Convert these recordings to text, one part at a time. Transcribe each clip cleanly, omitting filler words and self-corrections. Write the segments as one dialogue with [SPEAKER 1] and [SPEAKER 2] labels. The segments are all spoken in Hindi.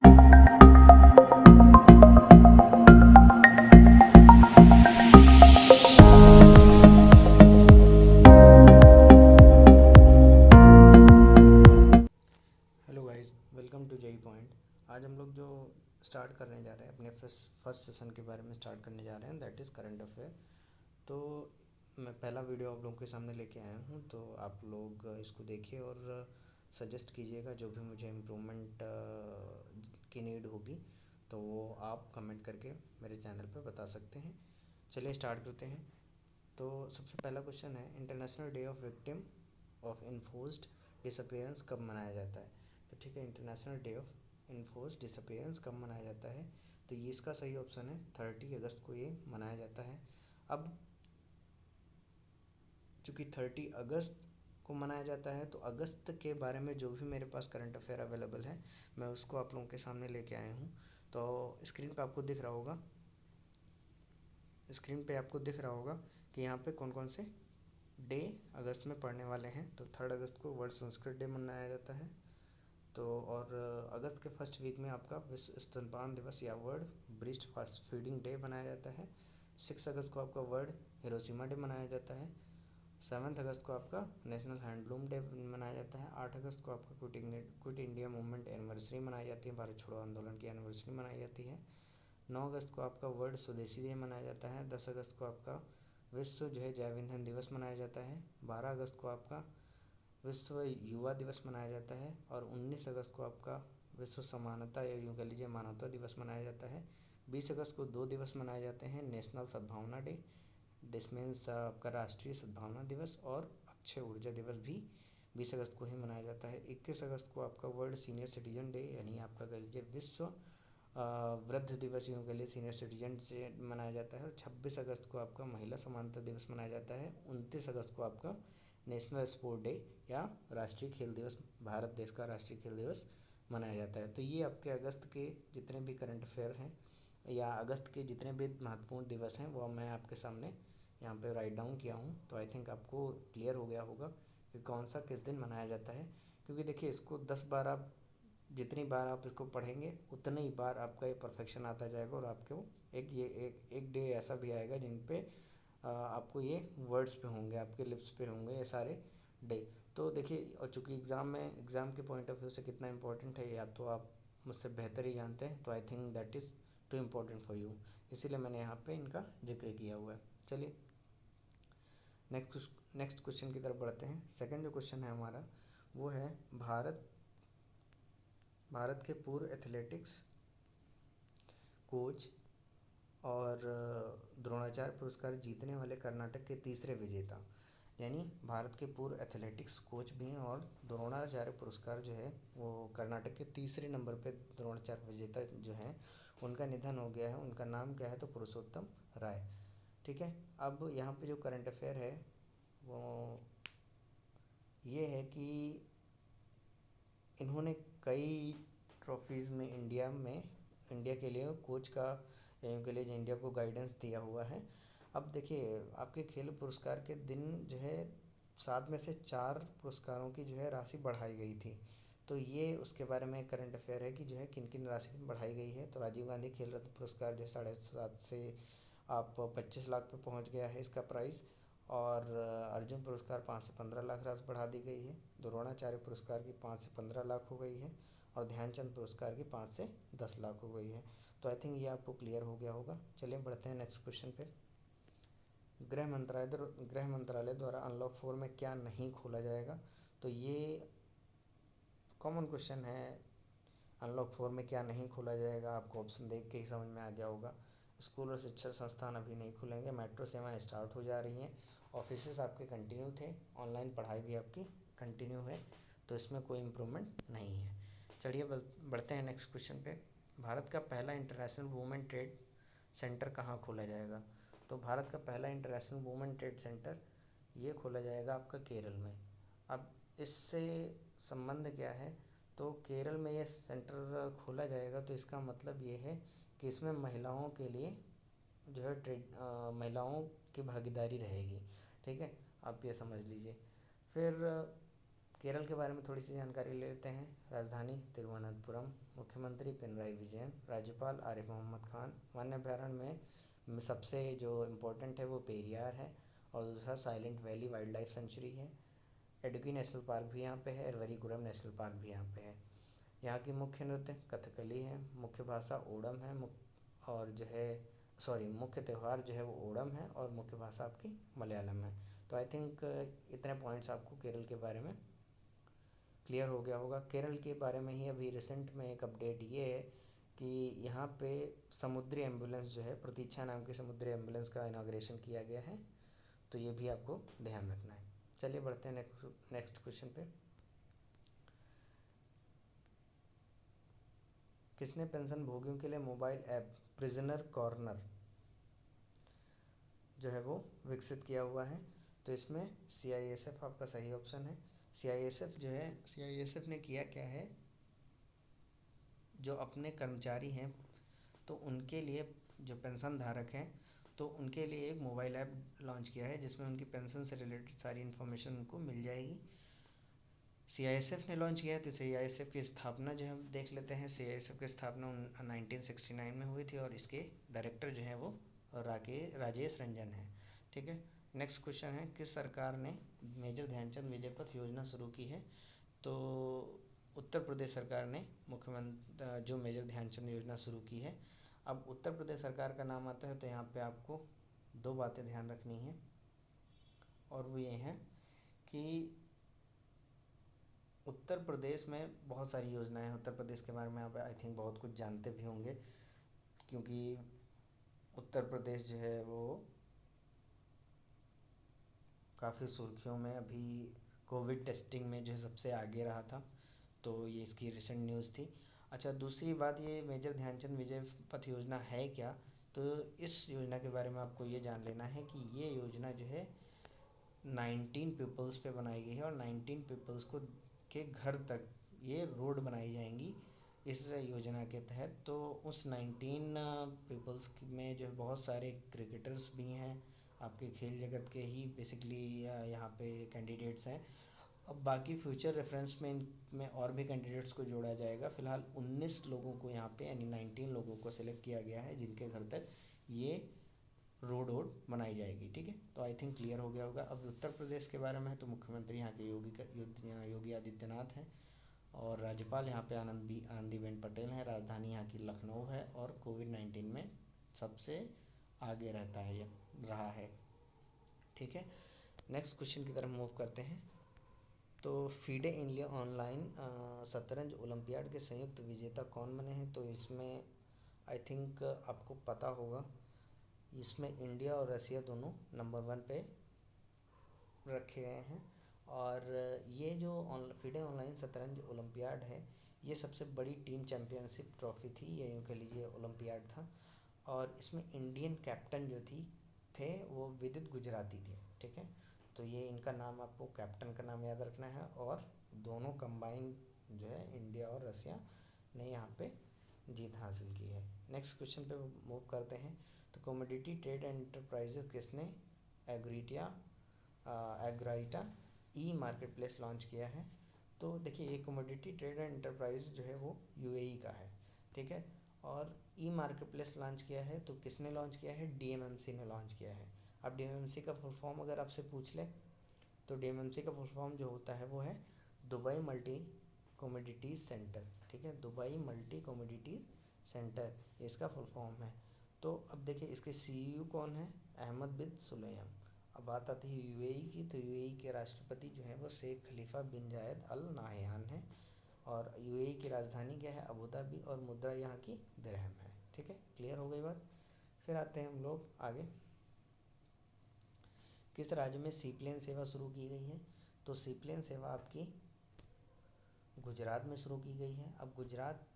[SPEAKER 1] Hello guys, welcome to JE point. आज हम लोग जो स्टार्ट करने जा रहे हैं अपने फर्स्ट सेशन के बारे में स्टार्ट करने जा रहे हैं, दैट इज़ करंट अफेयर। तो मैं पहला वीडियो आप लोगों के सामने लेके आया हूँ, तो आप लोग इसको देखिए और सजेस्ट कीजिएगा। जो भी मुझे इम्प्रूवमेंट की नीड होगी तो वो आप कमेंट करके मेरे चैनल पे बता सकते हैं। चलिए स्टार्ट करते हैं। तो सबसे पहला क्वेश्चन है, international day of victim of enforced disappearance कब मनाया जाता है? तो ठीक है, international day of enforced disappearance कब मनाया जाता है? तो ये इसका सही ऑप्शन है 30 अगस्त को ये मनाया जाता है। अब चूँकि 30 अगस्त को मनाया जाता है तो अगस्त के बारे में जो भी मेरे पास करंट अफेयर अवेलेबल है मैं उसको आप लोगों के सामने लेके आया हूँ। तो स्क्रीन पे आपको दिख रहा होगा कि यहाँ पे कौन कौन से डे अगस्त में पड़ने वाले हैं। तो 3 अगस्त को वर्ल्ड संस्कृत डे मनाया जाता है। तो और अगस्त के फर्स्ट वीक में आपका विश्व स्तनपान दिवस या वर्ल्ड ब्रेस्ट फीडिंग डे मनाया जाता है। 6 अगस्त को आपका वर्ल्ड हिरोशिमा डे मनाया जाता है। 7 अगस्त को आपका नेशनल हैंडलूम डे मनाया जाता है। 8 अगस्त को आपका क्विट इंडिया मूवमेंट एनिवर्सरी मनाई जाती है, भारत छोड़ो आंदोलन की एनिवर्सरी मनाई जाती है। 9 अगस्त को आपका वर्ल्ड स्वदेशी डे मनाया जाता है। 10 अगस्त को आपका विश्व जैव ईंधन दिवस मनाया जाता है। 12 अगस्त को आपका विश्व युवा दिवस मनाया जाता है। और 19 अगस्त को आपका विश्व समानता या यूँ कह लीजिए मानवता दिवस मनाया जाता है। 20 अगस्त को 2 दिवस मनाए जाते हैं, नेशनल सद्भावना डे, दिस मीन्स आपका राष्ट्रीय सद्भावना दिवस, और अक्षय ऊर्जा दिवस भी 20 अगस्त को ही मनाया जाता है। 21 अगस्त को आपका वर्ल्ड सीनियर सिटीजन डे यानी आपका कह लीजिए विश्व वृद्ध दिवस यूँ कह लीजिए सीनियर सिटीजन से मनाया जाता है। और 26 अगस्त को आपका महिला समानता दिवस मनाया जाता है। 29 अगस्त को आपका नेशनल स्पोर्ट डे या राष्ट्रीय खेल दिवस, भारत देश का राष्ट्रीय खेल दिवस मनाया जाता है। तो ये आपके अगस्त के जितने भी करंट अफेयर हैं या अगस्त के जितने भी महत्वपूर्ण दिवस हैं वो मैं आपके सामने यहाँ पे राइट डाउन किया हूँ। तो आई थिंक आपको क्लियर हो गया होगा कि कौन सा किस दिन मनाया जाता है। क्योंकि देखिए इसको 10 बार आप जितनी बार आप इसको पढ़ेंगे उतनी ही बार आपका ये परफेक्शन आता जाएगा और आपको एक डे ऐसा भी आएगा जिन पे आपको ये वर्ड्स पे होंगे, आपके लिप्स पे होंगे ये सारे डे। तो देखिए, और चूँकि एग्ज़ाम के पॉइंट ऑफ व्यू से कितना इंपॉर्टेंट है या तो आप मुझसे बेहतर ही जानते हैं। तो I think that is too important for you, इसीलिए मैंने यहाँ पे इनका जिक्र किया हुआ है। चलिए नेक्स्ट क्वेश्चन की तरफ बढ़ते हैं। सेकंड जो क्वेश्चन है हमारा वो है, भारत के पूर्व एथलेटिक्स कोच और द्रोणाचार्य पुरस्कार जीतने वाले कर्नाटक के तीसरे विजेता, यानी भारत के पूर्व एथलेटिक्स कोच भी हैं और द्रोणाचार्य पुरस्कार जो है वो कर्नाटक के तीसरे नंबर पे द्रोणाचार्य विजेता जो हैं उनका निधन हो गया है। उनका नाम क्या है? तो पुरुषोत्तम राय। ठीक है, अब यहाँ पे जो करंट अफेयर है वो ये है कि इन्होंने कई ट्रॉफीज़ में इंडिया के लिए कोच का के लिए इंडिया को गाइडेंस दिया हुआ है। अब देखिए, आपके खेल पुरस्कार के दिन जो है 7 में से 4 पुरस्कारों की जो है राशि बढ़ाई गई थी। तो ये उसके बारे में करंट अफेयर है कि जो है किन किन राशि बढ़ाई गई है। तो राजीव गांधी खेल रत्न पुरस्कार जो 7.5 से आप 25 लाख पे पहुंच गया है इसका प्राइस। और अर्जुन पुरस्कार 5 से 15 लाख राशि बढ़ा दी गई है। द्रोणाचार्य पुरस्कार की 5 से 15 लाख हो गई है। और ध्यानचंद पुरस्कार की 5 से 10 लाख हो गई है। तो आई थिंक ये आपको क्लियर हो गया होगा। चलिए बढ़ते हैं नेक्स्ट क्वेश्चन पे। गृह मंत्रालय द्वारा अनलॉक 4 में क्या नहीं खोला जाएगा? तो ये कॉमन क्वेश्चन है। अनलॉक 4 में क्या नहीं खोला जाएगा, आपको ऑप्शन देख के ही समझ में आ गया होगा। स्कूल और शिक्षा संस्थान अभी नहीं खुलेंगे, मेट्रो सेवाएं स्टार्ट हो जा रही हैं, ऑफिसेज आपके कंटिन्यू थे, ऑनलाइन पढ़ाई भी आपकी कंटिन्यू है, तो इसमें कोई इम्प्रूवमेंट नहीं है। चलिए बढ़ते हैं नेक्स्ट क्वेश्चन पे। भारत का पहला इंटरनेशनल वुमेन ट्रेड सेंटर कहाँ खोला जाएगा? तो भारत का पहला इंटरनेशनल वुमेन ट्रेड सेंटर ये खोला जाएगा आपका केरल में। अब इससे संबंध क्या है? तो केरल में ये सेंटर खोला जाएगा तो इसका मतलब ये है कि इसमें महिलाओं के लिए जो है महिलाओं की भागीदारी रहेगी। ठीक है, आप ये समझ लीजिए। फिर केरल के बारे में थोड़ी सी जानकारी ले लेते हैं। राजधानी तिरुवनंतपुरम, मुख्यमंत्री पिनराई विजयन, राज्यपाल आरिफ मोहम्मद खान। वन्य अभ्यारण्य में सबसे जो इम्पोर्टेंट है वो पेरियार है, और दूसरा silent valley wild life sanctuary है। इडुक्की नेशनल पार्क भी यहाँ पे है, एरवरीकुरम नेशनल पार्क भी यहाँ पे है। यहाँ की मुख्य नृत्य कथकली है, मुख्य भाषा ओडम है, और जो है मुख्य त्यौहार जो है वो ओणम है, और मुख्य भाषा आपकी मलयालम है। तो आई थिंक इतने पॉइंट्स आपको केरल के बारे में क्लियर हो गया होगा। केरल के बारे में ही अभी रिसेंट में एक अपडेट ये है कि यहाँ पे समुद्री एम्बुलेंस जो है, प्रतीक्षा नाम की समुद्री एम्बुलेंस का इनाग्रेशन किया गया है, तो ये भी आपको ध्यान रखना है। चलिए बढ़ते हैं नेक्स्ट क्वेश्चन पे। किसने पेंशन भोगियों के लिए मोबाइल ऐप प्रिजनर कॉर्नर जो है वो विकसित किया हुआ है? तो इसमें CISF आपका सही ऑप्शन है। CISF ने किया क्या है, जो अपने कर्मचारी हैं तो उनके लिए, जो पेंशन धारक हैं तो उनके लिए एक मोबाइल ऐप लॉन्च किया है, जिसमें उनकी पेंशन से रिलेटेड सारी इन्फॉर्मेशन उनको मिल जाएगी। CISF ने लॉन्च किया है, तो CISF की स्थापना जो है हम देख लेते हैं। CISF की स्थापना 1969 में हुई थी, और इसके डायरेक्टर जो है वो राजेश रंजन है। ठीक है, नेक्स्ट क्वेश्चन है, किस सरकार ने मेजर ध्यानचंद विजय पथ योजना शुरू की है? तो उत्तर प्रदेश सरकार ने मुख्यमंत्री जो मेजर ध्यानचंद योजना शुरू की है। अब उत्तर प्रदेश सरकार का नाम आता है तो यहाँ पे आपको दो बातें ध्यान रखनी है, और वो ये हैं कि उत्तर प्रदेश में बहुत सारी योजनाएं हैं। उत्तर प्रदेश के बारे में आप आई थिंक बहुत कुछ जानते भी होंगे, क्योंकि उत्तर प्रदेश जो है वो काफ़ी सुर्खियों में अभी कोविड टेस्टिंग में जो है सबसे आगे रहा था, तो ये इसकी रिसेंट न्यूज़ थी। अच्छा, दूसरी बात, ये मेजर ध्यानचंद विजय पथ योजना है क्या? तो इस योजना के बारे में आपको ये जान लेना है कि ये योजना जो है 19 पीपल्स पे बनाई गई है, और 19 पीपल्स को के घर तक ये रोड बनाई जाएंगी इस योजना के तहत। तो उस 19 पीपल्स में जो बहुत सारे क्रिकेटर्स भी हैं, आपके खेल जगत के ही बेसिकली यहाँ पे कैंडिडेट्स हैं। अब बाकी फ्यूचर रेफरेंस में इनमें और भी कैंडिडेट्स को जोड़ा जाएगा। फ़िलहाल 19 लोगों को यहाँ पे, यानी 19 लोगों को सिलेक्ट किया गया है, जिनके घर तक ये रोड बनाई जाएगी। ठीक है, तो आई थिंक क्लियर हो गया होगा। अब उत्तर प्रदेश के बारे में है, तो मुख्यमंत्री यहाँ के योगी आदित्यनाथ हैं, और राज्यपाल यहाँ पे आनंदीबेन पटेल हैं। राजधानी यहाँ की लखनऊ है, और कोविड-19 में सबसे आगे रहा है। ठीक है, नेक्स्ट क्वेश्चन की तरफ मूव करते हैं। तो फीडे इंडिया ऑनलाइन शतरंज ओलंपियाड के संयुक्त विजेता कौन बने हैं? तो इसमें आई थिंक आपको पता होगा, इसमें इंडिया और रसिया दोनों नंबर 1 पे रखे गए हैं। और ये जो फीडे ऑनलाइन शतरंज ओलंपियाड है, ये सबसे बड़ी टीम चैम्पियनशिप ट्रॉफी थी, या यूँ कह लीजिए ओलंपियाड था। और इसमें इंडियन कैप्टन जो थे वो विदित गुजराती थे। ठीक है, तो ये इनका नाम, आपको कैप्टन का नाम याद रखना है। और दोनों कंबाइन जो है इंडिया और रसिया ने यहाँ पे जीत हासिल की है। नेक्स्ट क्वेश्चन पे मूव करते हैं। तो कमोडिटी ट्रेड एंटरप्राइजेज किसने एग्राइटा ई मार्केट प्लेस लॉन्च किया है? तो देखिए, ये कमोडिटी ट्रेड एंटरप्राइज जो है वो UAE का है। ठीक है, और ई मार्केट प्लेस लॉन्च किया है, तो किसने लॉन्च किया है? DMMC ने लॉन्च किया है। अब DMMC का फुल फॉर्म अगर आपसे पूछ ले, तो DMMC का फुल फॉर्म जो होता है वो है दुबई मल्टी कमोडिटीज़ सेंटर। ठीक है, दुबई मल्टी कमोडिटीज़ सेंटर इसका फुल फॉर्म है। तो अब देखिए, इसके CEO कौन है? अहमद बिन सुलैम। अब बात आती है UAE की, तो UAE के राष्ट्रपति जो है वो शेख खलीफा बिन जायद अल नाहयान है, और UAE की राजधानी क्या है? अबू धाबी, और मुद्रा यहाँ की दिरहम है। ठीक है, क्लियर हो गई बात। फिर आते हैं हम लोग आगे। किस राज्य में सी प्लेन सेवा शुरू की गई है? तो सी प्लेन सेवा आपकी गुजरात में शुरू की गई है। अब गुजरात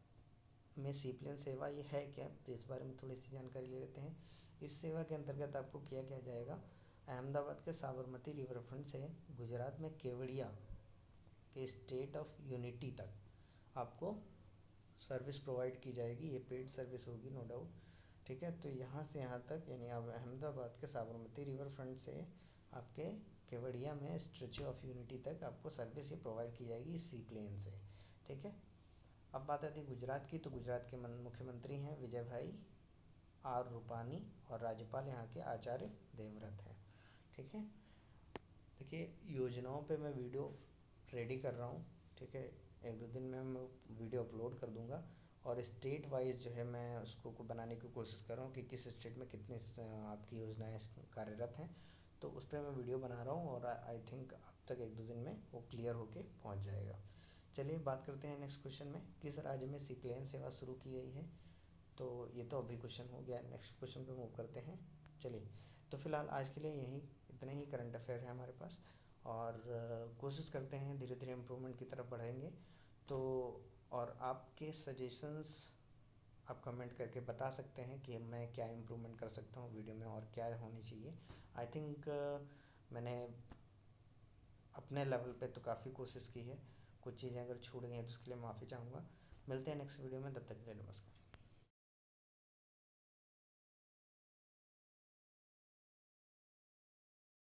[SPEAKER 1] में सी प्लेन सेवा ये है क्या, तो इस बारे में थोड़ी सी जानकारी ले लेते हैं। इस सेवा के अंतर्गत आपको क्या जाएगा, अहमदाबाद के साबरमती रिवर फ्रंट से गुजरात में केवड़िया के स्टेट ऑफ यूनिटी तक आपको सर्विस प्रोवाइड की जाएगी। ये पेड सर्विस होगी, नो डाउट। ठीक है, तो यहाँ से यहाँ तक, यानी अब अहमदाबाद के साबरमती रिवर फ्रंट से आपके केवड़िया में स्टैच्यू ऑफ यूनिटी तक आपको सर्विस ये प्रोवाइड की जाएगी सी प्लेन से। ठीक है, अब बात आती है गुजरात की, तो गुजरात के मुख्यमंत्री हैं विजय भाई आर रूपानी और राज्यपाल यहाँ के आचार्य देवव्रत हैं। ठीक है, देखिए योजनाओं पे मैं वीडियो रेडी कर रहा हूँ। ठीक है, 1-2 दिन में मैं वीडियो अपलोड कर दूँगा और स्टेट वाइज जो है मैं उसको बनाने की कोशिश कर रहा हूँ कि किस स्टेट में कितनी आपकी योजनाएं कार्यरत हैं, तो उस पर मैं वीडियो बना रहा हूँ और आई थिंक अब तक 1-2 दिन में वो क्लियर होके पहुँच जाएगा। चलिए बात करते हैं नेक्स्ट क्वेश्चन में, किस राज्य में सी प्लेन सेवा शुरू की गई है। तो ये तो अभी क्वेश्चन हो गया, नेक्स्ट क्वेश्चन पे मूव करते हैं। चलिए, तो फिलहाल आज के लिए यही इतने ही करंट अफेयर है हमारे पास, और कोशिश करते हैं धीरे धीरे इम्प्रूवमेंट की तरफ बढ़ेंगे। तो और आपके सजेशंस आप कमेंट करके बता सकते हैं कि मैं क्या इम्प्रूवमेंट कर सकता हूँ वीडियो में और क्या होनी चाहिए। आई थिंक मैंने अपने लेवल पे तो काफ़ी कोशिश की है, कुछ चीज़ें अगर छूट गई हैं तो उसके लिए माफ़ी चाहूँगा। मिलते हैं नेक्स्ट वीडियो में, तब तक के लिए नमस्कार।